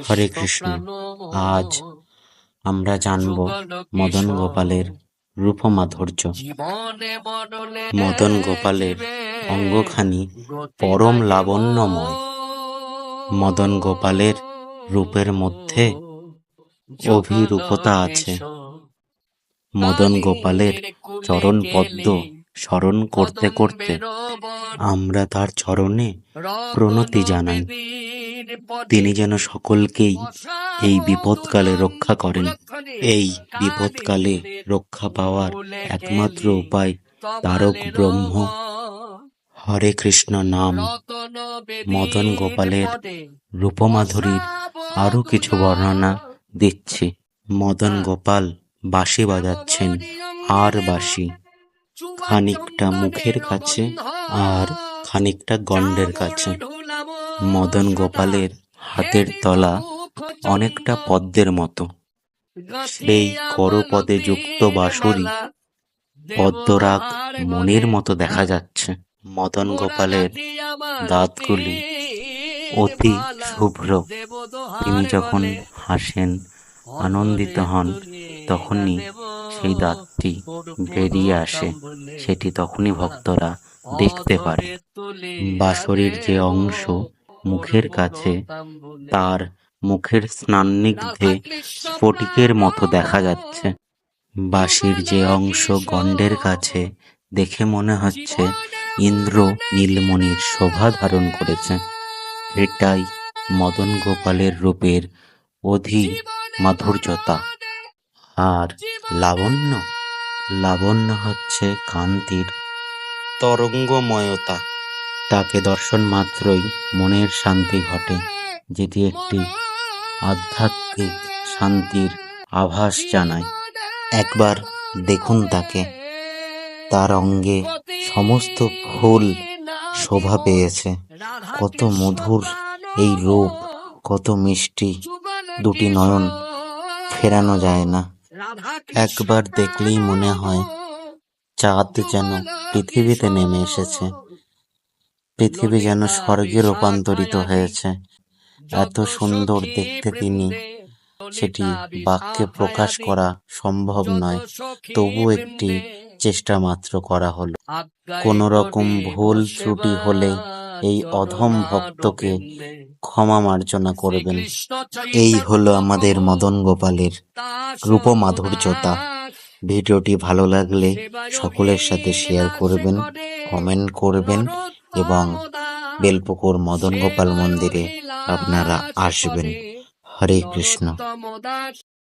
হরে কৃষ্ণ। আজ আমরা জানব মদন গোপালের রূপমাধুর্য। মদন গোপালের অঙ্গখানি পরম লাবণ্যময়। মদন গোপালের রূপের মধ্যে অভিরূপতা আছে। মদন গোপালের চরণ পদ্ম স্মরণ করতে করতে আমরা তার চরণে প্রণতি জানাই। তিনি যেন সকলকেই এই বিপদকালে রক্ষা করেন। এই বিপদকালে রক্ষা পাওয়ার একমাত্র উপায় তারক ব্রহ্ম। হরে কৃষ্ণ নাম। মদন গোপালের রূপমাধুরীর আরো কিছু বর্ণনা দিচ্ছি। মদন গোপাল বাঁশি বাজাচ্ছেন, আর বাঁশি খানিকটা মুখের কাছে আর খানিকটা গণ্ডের কাছে। মদন গোপালের হাতের তলা অনেকটা পদ্মের মতো। সেই করপদে যুক্ত বাঁশরি পদ্মরাগ মণির মতো দেখা যাচ্ছে। মদন গোপালের দাঁতগুলি অতি শুভ্র। তিনি যখন হাসেন, আনন্দিত হন, তখনই সেই দাঁতটি বেরিয়ে আসে। সেটি তখনই ভক্তরা দেখতে পারে। বাঁশরির যে অংশ মুখের কাছে, তার মুখের স্নান্নিগ্ধে স্ফটিকের মতো দেখা যাচ্ছে। বাঁশির যে অংশ গণ্ডের কাছে, দেখে মনে হচ্ছে ইন্দ্র নীলমণির শোভা ধারণ করেছে। এটাই মদন গোপালের রূপের অধি মাধুর্যতা। আর লাবণ্য, লাবণ্য হচ্ছে কান্তির তরঙ্গময়তা। তাকে দর্শন মাত্রই মনের শান্তি ঘটে, যেটি একটি আধ্যাত্মিক শান্তির আভাস জানায়। একবার দেখুন তাকে। তার অঙ্গে সমস্ত ফুল শোভা পেয়েছে। কত মধুর এই রূপ, কত মিষ্টি। দুটি নয়ন ফেরানো যায় না। একবার দেখলেই মনে হয় চাঁদ যেন পৃথিবীতে নেমে এসেছে। পৃথিবী যেন স্বর্গে রূপান্তরিত হয়েছে। এত সুন্দর দেখতে তিনি, সেটি বাক্যে প্রকাশ করা সম্ভব নয়। তবু একটি চেষ্টা মাত্র করা হলো। কোন রকম ভুল ত্রুটি হলে এই অধম ভক্তকে ক্ষমা মার্জনা করবেন। এই হলো আমাদের মদন গোপালের রূপমাধুর্যতা। ভিডিওটি ভালো লাগলে সকলের সাথে শেয়ার করবেন, কমেন্ট করবেন এবং বেলপুকুর মদন গোপাল মন্দিরে আপনারা আসবেন। হরে কৃষ্ণ।